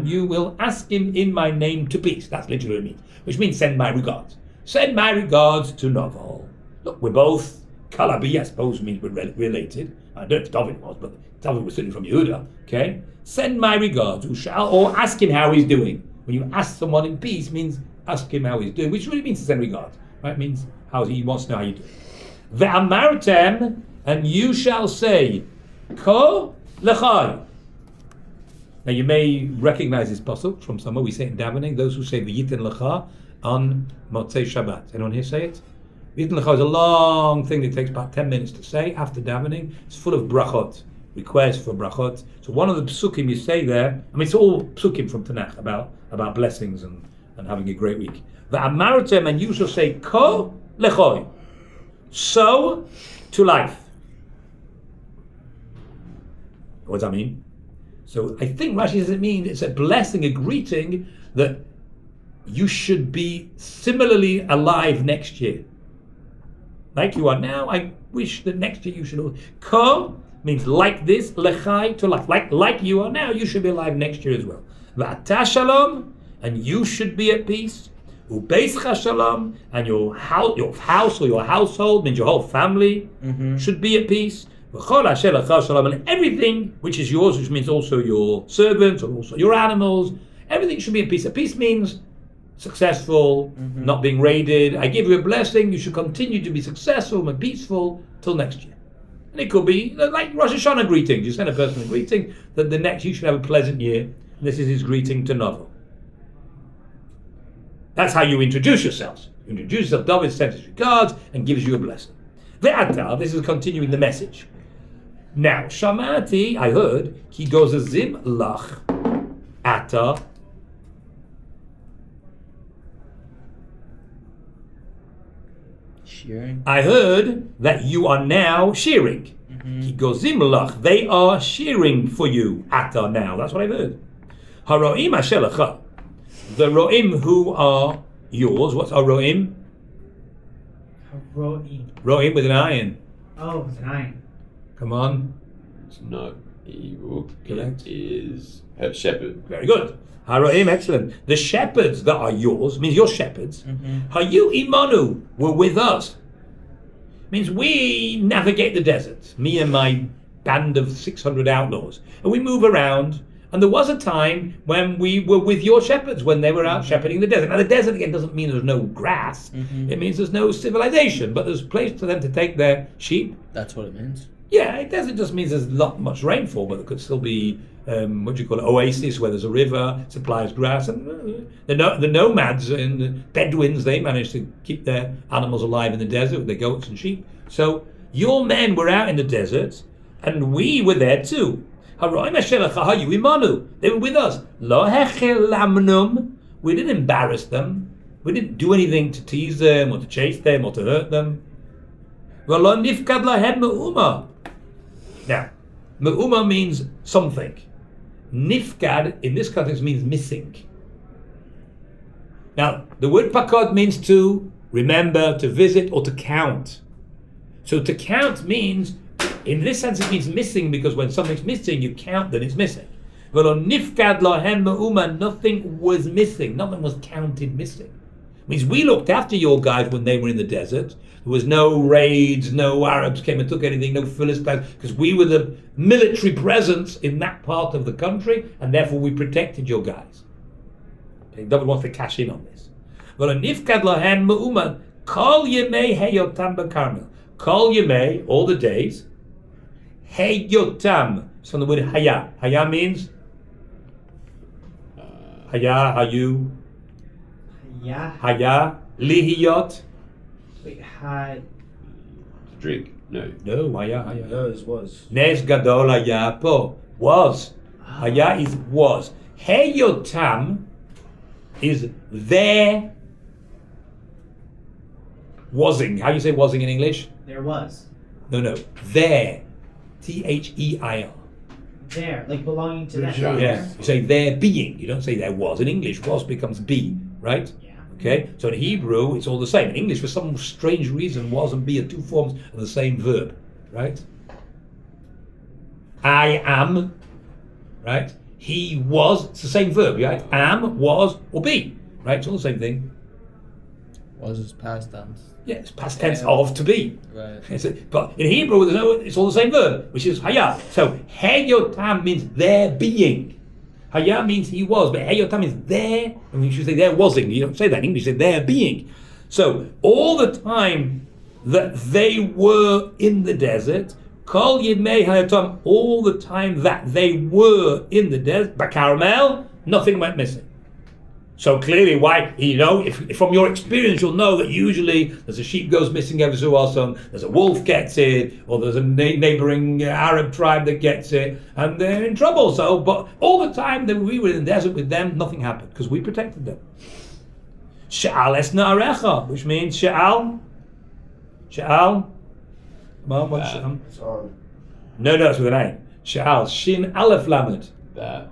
you will ask him in my name to peace. That's literally what it means. Which means send my regards. Send my regards to Novel. Look, we're both Kalabi, I suppose means we're related. I don't know if David was, but David was sitting from Yehuda. Okay? Send my regards, or ask him how he's doing. When you ask someone in peace, means ask him how he's doing, which really means to send regards. Right? It means how he wants to know how you do. Ve'amartem, and you shall say, Ko lechai. Now you may recognize this pasuk from somewhere. We say it in davening. Those who say v'yiten lecha on Motzei Shabbat. Anyone here say it? V'yiten lecha is a long thing that takes about 10 minutes to say after davening. It's full of brachot, requests for brachot. So one of the psukim you say there. I mean, it's all psukim from Tanach about blessings and having a great week. V'amartem, and you shall say ko lechoi. So to life. What does that mean? So I think Rashi says it means it's a blessing, a greeting that you should be similarly alive next year. Like you are now, I wish that next year you should. Ko means like this, lechai to life. Like you are now, you should be alive next year as well. V'ata shalom, and you should be at peace. Ubeischa shalom, and your house or your household, means your whole family, should be at peace. And everything which is yours, which means also your servants or also your animals, everything should be at peace. At peace means successful, not being raided. I give you a blessing, you should continue to be successful and peaceful till next year. And it could be like Rosh Hashanah greetings. You send a person a greeting that the next you should have a pleasant year. And this is his greeting to Novel. That's how you introduce yourselves. You introduce yourself, David sends his regards and gives you a blessing. Ve'ata, this is continuing the message. Now, Shamati, I heard, he goes a zim lach ata Shearing. I heard that you are now shearing. Ki gozim lach, they are shearing for you. Ata now. That's what I've heard. Haroim asher lecha. The roim who are yours. What's our roim? Ro'im. Roim with an iron. Oh, it's an iron. Come on. It's not evil. Correct. It is a shepherd. Very good. Haroim, excellent. The shepherds that are yours, means your shepherds. Hayu imanu, were with us. Means we navigate the desert, me and my band of 600 outlaws. And we move around. And there was a time when we were with your shepherds, when they were out shepherding the desert. Now the desert again doesn't mean there's no grass. It means there's no civilization, but there's a place for them to take their sheep. That's what it means. Yeah, it doesn't just mean there's not much rainfall, but there could still be oasis where there's a river, supplies grass, and the nomads and the Bedouins, they managed to keep their animals alive in the desert with their goats and sheep. So your men were out in the desert, and we were there too. They were with us. We didn't embarrass them. We didn't do anything to tease them or to chase them or to hurt them. Now, me'uma means something. Nifkad in this context means missing. Now, the word pakod means to remember, to visit, or to count. So to count means, in this sense, it means missing, because when something's missing, you count that it's missing. Nifkad lahem me'uma, nothing was missing. Nothing was counted missing. It means we looked after your guys when they were in the desert. There was no raids, no Arabs came and took anything, no Philistines, because we were the military presence in that part of the country, and therefore we protected your guys. Okay, David wants to cash in on this. Nifkad lahem me'uma, kol yemei heyotam b'karmel. Kol yemei, all the days. Heyotam, it's from the word haya. Haya means haya, hayu, Yeah. haya, lihiyot. Wait, had. Drink. No. No, haya, haya. Was. Nes gadol haya po. Was. Haya is was. Heyotam is there wasing. How do you say wasing in English? There was. No. There. Their. There, like belonging to them. Sure. Yeah. You say there being. You don't say there was. In English, was becomes be, right? Yeah. Okay? So in Hebrew, it's all the same. In English, for some strange reason, was and be are two forms of the same verb, right? I am, right? He was, it's the same verb, right? Am, was, or be, right? It's all the same thing. Was is past tense. Yeah, it's past tense of to be. Right. But in Hebrew, it's all the same verb, which is haya. So heyotam means there being. Haya means he was, but heyotam is there, and you should say there wasing. You don't say that in English, you say there being. So all the time that they were in the desert, kol yimei hayotam, all the time that they were in the desert, b'karamel, nothing went missing. So clearly, why, if from your experience, you'll know that usually there's a sheep goes missing every so often, there's a wolf gets it, or there's a neighboring Arab tribe that gets it, and they're in trouble. So, but all the time that we were in the desert with them, nothing happened, because we protected them. Sha'al esna arecha, which means Sha'al. Come on, what's Sha'al? It's on. No, it's with an A. Sha'al, Shin Aleph Lamed. That.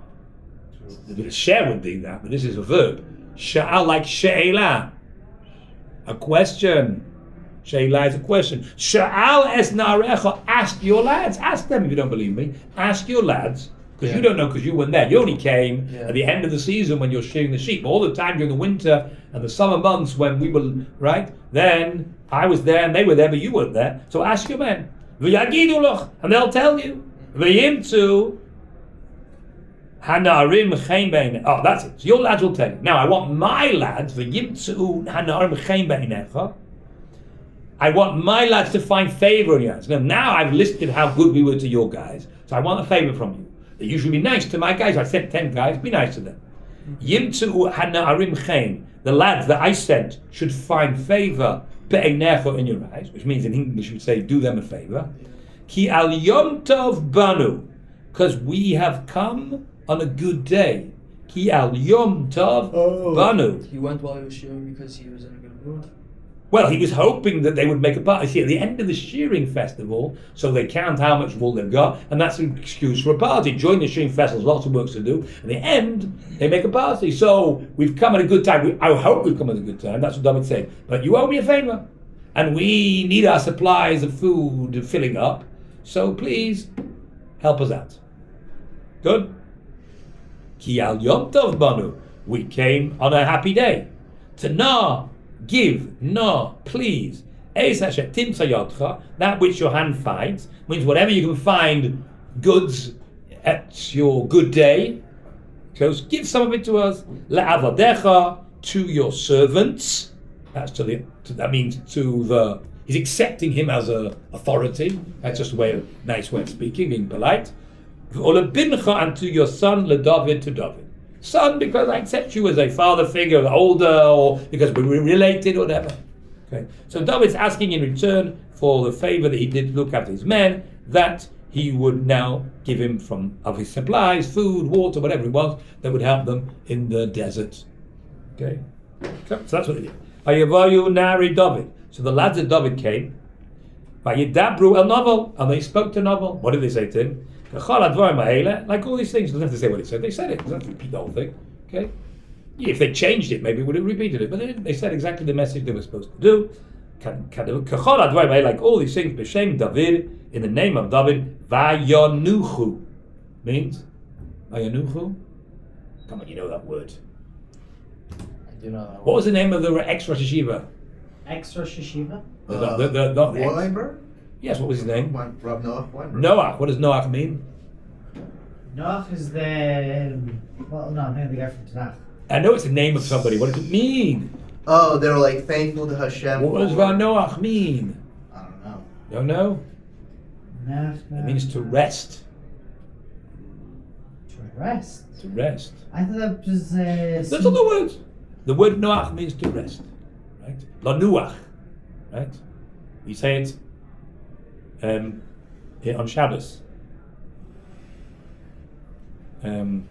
Share would be that, but this is a verb. Sha'al, like she'ela, a question. She'ela is a question. Sha'al es na'arecha, ask your lads. Ask them if you don't believe me. Ask your lads, because you don't know, because you weren't there. You only came at the end of the season when you're shearing the sheep. All the time during the winter and the summer months when we were, right? Then I was there and they were there, but you weren't there. So ask your men. V'yagidu loch, and they'll tell you. V'yimtu Hanarim Chaim Beinecha. Oh, that's it. So your lads will tell you. Now I want my lads, V'yimtu Hanarim Chaim Beinecha. I want my lads to find favor in your hands. Now I've listed how good we were to your guys, so I want a favor from you. That you should be nice to my guys. I sent 10 guys, be nice to them. Yimtu Hanarim Chaim. The lads that I sent should find favor Beinecha in your eyes, which means in English we say, do them a favor. Ki al Yom Tov Banu, because we have come on a good day. Ki al Yom Tov Banu. He went while he was shearing because he was in a good mood. Well, he was hoping that they would make a party. See, at the end of the shearing festival, so they count how much wool they've got, and that's an excuse for a party. During the shearing festival, there's lots of work to do. At the end, they make a party. So we've come at a good time. I hope we've come at a good time. That's what David's saying. But you owe me a favor. And we need our supplies of food filling up. So please, help us out. Good? Ki al yom tov banu. We came on a happy day. Tanach. Give, no, please. That which your hand finds means whatever you can find goods at your good day. So give some of it to us. Le'avadecha, to your servants. That means to the. He's accepting him as a authority. That's just a nice way of speaking, being polite. And to your son, LeDavid, to David. Son, because I accept you as a father figure, older, or because we're related, or whatever. Okay. So David's asking in return for the favor that he did look after his men, that he would now give him of his supplies, food, water, whatever it was, that would help them in the desert. Okay. So that's what he did. Vayavayu nari David. So the lads of David came. Vayidabru el Novel, and they spoke to Novel. What did they say to him? Like all these things, doesn't have to say what it said. They said it. Doesn't have to repeat the whole thing. Okay. If they changed it, maybe we would have repeated it. But they said exactly the message they were supposed to do. Like all these things, b'shem David, in the name of David, vayonuchu means vayonuchu. Come on, you know that word. I do know that. What was the name of the ex-Rosh Hashiva? Ex-Rosh Hashiva? Weinberg? Yes, what was his name? Rob Noach Weinberg. Noach. What does Noach mean? Noach is the... Well, no, I'm thinking of the guy from Tanach. I know it's the name of somebody. What does it mean? Oh, they were like thankful to Hashem. What does Noach mean? I don't know. Don't know? Noach. It means to rest. To rest? To rest. I thought that was... That's all the words. The word Noach means to rest. Right? Lanuach. Right? We say it on Shabbos. Where do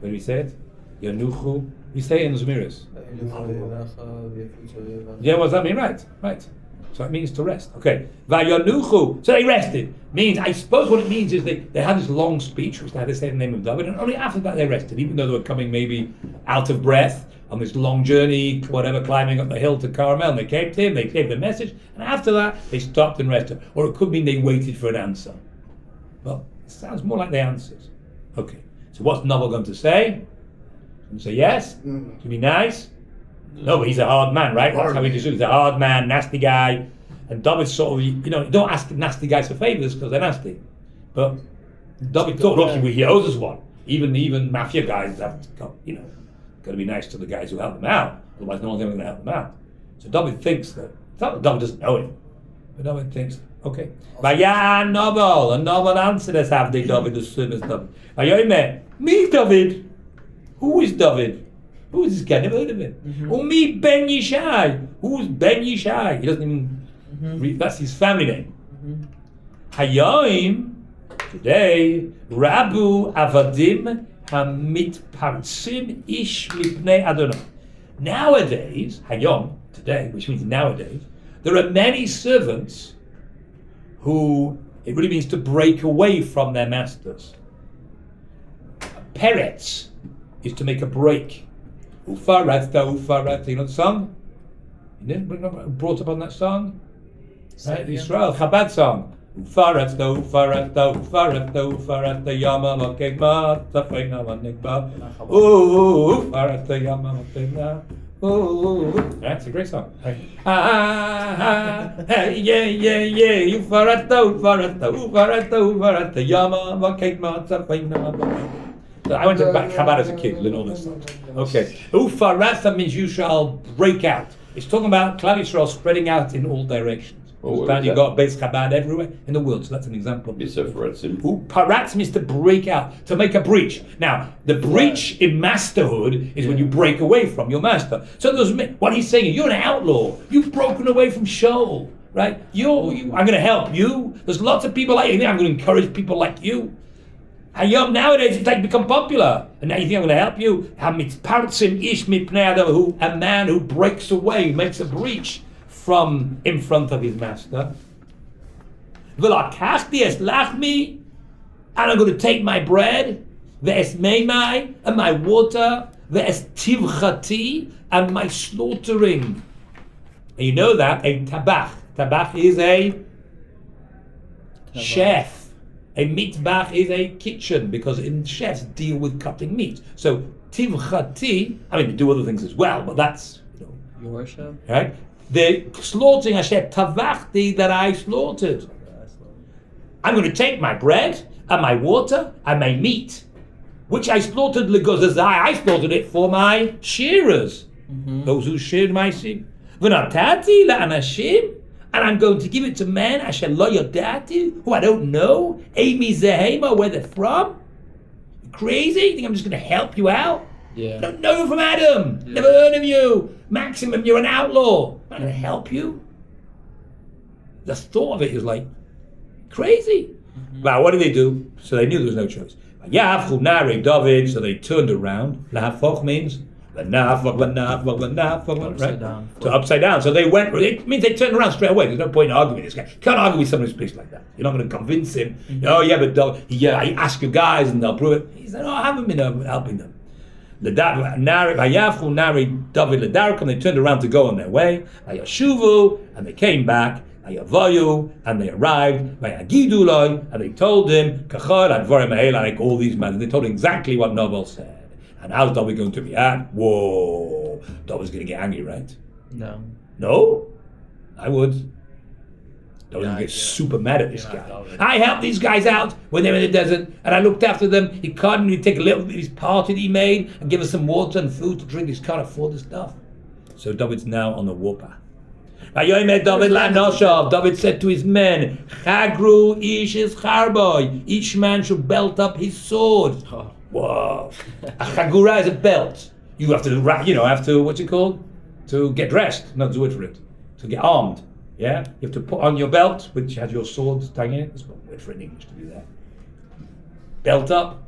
we say it? Yanuchu. We say it in Zmiris. Yeah, what does that mean? Right. So it means to rest. Okay. Vayanuchu. So they rested. Means, I suppose what it means is they had this long speech, which they had to say the name of David, and only after that they rested, even though they were coming maybe out of breath on this long journey, whatever, climbing up the hill to Carmel, and they came to him, they gave the message, and after that they stopped and rested. Or it could mean they waited for an answer. Well, it sounds more like they answered. Okay. So what's Novel going to say? Going to say yes? To be nice? No, but he's a hard man, right? That's how he does it. He's a hard man, nasty guy. And David's sort of, don't ask nasty guys for favors because they're nasty. But David thought, look, he owes us one. Even mafia guys have to come, got to be nice to the guys who help them out. Otherwise, no one's ever going to help them out. So David thinks that, it's not that David doesn't know him, but David thinks, okay. Vaya Novel, and Novel answered us after David, the servant David. Vayoyme, me David. Who is David? Who is this guy? Never heard of him. Me Ben Yishai. Who's Ben Yishai? He doesn't even read, that's his family name. Hayoim, today, Rabu Avadim Hamitpartsim Ish Mipnei Adonai. Nowadays, Hayom, today, which means nowadays, there are many servants who, it really means to break away from their masters. Peretz is to make a break. Ufarata, you know the song? You didn't brought up on that song? Right, the Israel Chabad song. Ufarata, yama makegma, tafeina manegba. Ufarata, yama makegma. That's a great song. Yeah. Ufarata, yama makegma, tafeina manegba. I went to Chabad as a kid, learned all this stuff. Okay. Ufarata means you shall break out. It's talking about Klal Yisrael spreading out in all directions. You've got base Chabad everywhere in the world, so that's an example. Paratz means to break out, to make a breach. Now, the breach in masterhood is when you break away from your master. So what he's saying, you're an outlaw. You've broken away from Shaul, right? I'm going to help you. There's lots of people like you. I'm going to encourage people like you. Nowadays, it's like become popular. And now you think I'm going to help you? A man who breaks away, makes a breach from in front of his master. V'lakachti es lachmi, and I'm going to take my bread, ve'es meimai, and my water, ve'es tivchati, and my slaughtering. And you know that a tabach is a chef. A mitbach is a kitchen because chefs deal with cutting meat. So tivchati, I mean they do other things as well, but that's Your chef? right. The slaughtering Hashem tavachti, that I slaughtered. I'm going to take my bread and my water and my meat, which I slaughtered because I slaughtered it for my shearers, those who sheared my sheep. V'natati la'anashim, and I'm going to give it to men asher lo yodati, who I don't know. Amy zehema, where they're from. You crazy? You think I'm just going to help you out? Yeah. I don't know you from Adam. Never heard of you. Maximum, you're an outlaw. I'm not going to help you. The thought of it is like crazy. Well, what did they do? So they knew there was no choice. Ya'afu nari David, so they turned around. Lahafoch means right? down. So upside down. So they went, it means they turned around straight away. There's no point in arguing with this guy. You can't argue with someone who speaks like that. You're not going to convince him. Oh, yeah, but I ask you guys and they'll prove it. He said, I haven't been helping them. They turned around to go on their way. And they came back. And they arrived. And they told him, like all these men. They told him exactly what Novel said. And how's David going to react? Whoa, David's going to get angry, right? No. No? I would. David's going to get Yeah. super mad at this You're not guy. David. I helped these guys out when they were in the desert, and I looked after them. He can't really take a little bit of his party that he made and give us some water and food to drink. He can't afford the stuff. So David's now on the warpath. David said to his men, Chagru ish is charboy. Each man should belt up his sword. Oh. Whoa. A chagura is a belt. You have to, what's it called? To get dressed, not do it for it. To get armed. Yeah? You have to put on your belt, which has your sword hanging in it. That's one word for in English to do that. Belt up.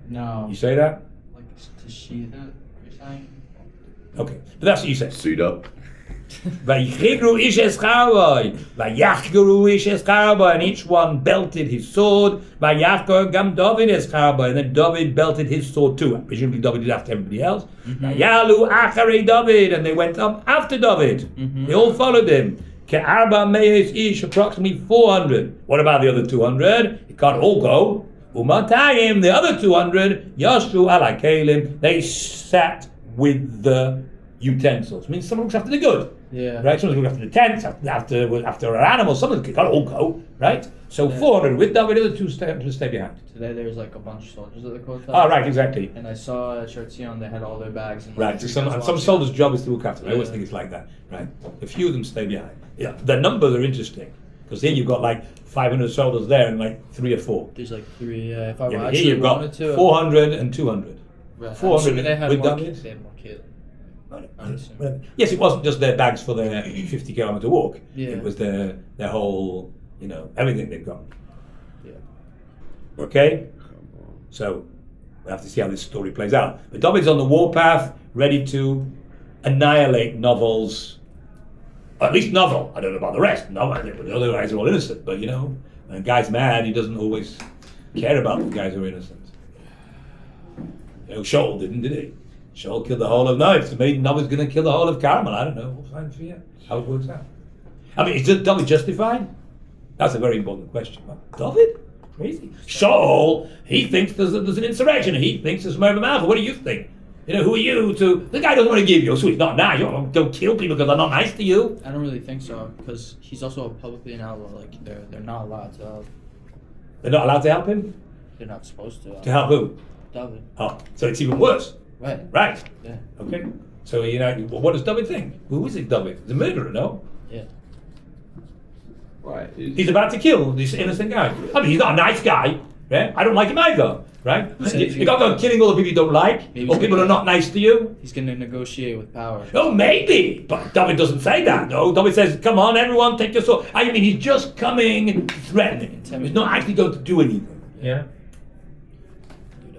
No. You say that? Like to sheath it, you're saying? Okay. But that's what you say. Suit up. Vayichigru ish escharaboi, vayachguru ish escharaboi, and each one belted his sword. Vayachgor gam David escharaboi, and then David belted his sword too. Presumably David did after everybody else. Vayalu acharei David, and they went up after David. They all followed him. Ke'arba meis ish, approximately 400. What about the other 200? It can't all go. Umatayim, the other 200, yashu ala kelim, they sat with the utensils. It means someone looks after the good. Yeah. Right? Someone looks after the tents, after our animals. Someone can't all go. Right? So 400 with David, the other two stay behind. Today there's like a bunch of soldiers at the Kotel. Oh, right, exactly. And I saw at Shartzion they had all their bags. And Right. So some soldiers' job is to look after them. I always think it's like that. Right? A few of them stay behind. Yeah. The numbers are interesting because here you've got like 500 soldiers there and like 3 or 4. There's like 3. If I Yeah, but actually here you've got wanted to. 400 and 200. Right. 400 They had with more David? kids. They had more kids. Yes, it wasn't just their bags for their 50-kilometer walk. Yeah. It was their whole, everything they've got. Yeah. Okay? So, we'll have to see how this story plays out. But David's on the warpath, ready to annihilate Novel's, at least Novel. I don't know about the rest. The other guys are all innocent, but when a guy's mad, he doesn't always care about the guys who are innocent. Shaul didn't, did he? Shaul killed the whole of Novel's. Maybe Novel's going to kill the whole of Carmel. I don't know. We'll find for you how it works out. I mean, is David justified? That's a very important question. David? Crazy. Shaul, he thinks there's an insurrection. He thinks there's murder mouth. What do you think? Who are you to... The guy doesn't want to give you, so he's not now. You don't go kill people because they're not nice to you. I don't really think so, because he's also publicly an outlaw. Like, they're not allowed to help. They're not allowed to help him? They're not supposed to. To help who? David. Oh, so it's even worse. Right. Right. Yeah. Okay. So, what does David think? Who is it, David? He's a murderer, no? Yeah. Right. He's about to kill this innocent guy. I mean, he's not a nice guy. Yeah? I don't like him either. Right? You got to go killing all the people you don't like, Maybe or people who are not nice to you. He's going to negotiate with power. Oh, maybe. But David doesn't say that. No, David says, come on, everyone, take your sword. I mean, he's just coming and threatening. He's not actually going to do anything. Yeah?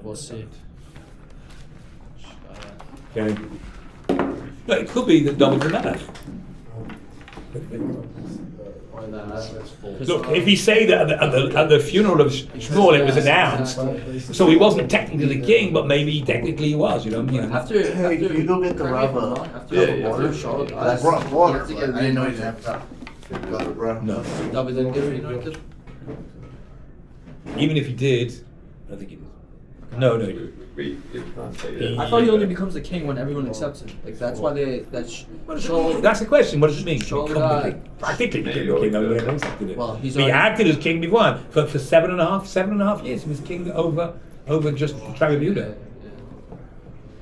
We'll see. Okay. No, it could be that David's a melech. Look, if he say that at the funeral of Shmuel it was announced, so he wasn't technically the king, but maybe technically he was. You know. After, Hey, can you go get the correct me if I'm rubber? wrong, after Water? Shaul I dies, brought he water, has to but get I didn't know you reanointed. didn't have to. Bro. No. David didn't get reanointed? Even if he did, I don't think he did. No, he didn't. We can't say that. I thought he only becomes the king when everyone accepts him. Like that's why Shaul. That's the question. What does it mean? Shaul Become the died. king? Practically became the king. I mean, everyone accepted it. Well, he's But he already- acted as king before for 7.5 years. He was king over just the tribe of Judah.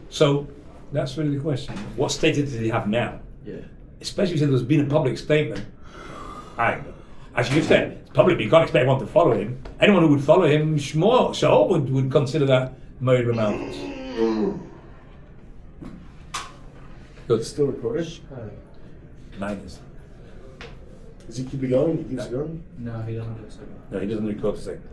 So that's really the question. What status does he have now? Yeah. Especially since there's been a public statement. As you said, it's public. You can't expect everyone to follow him. Anyone who would follow him, Shaul would consider that murder of Malchus. Good. Still recording? Minus. Does he keep it going? He keeps it going? No, he doesn't do so. No, he doesn't record the second.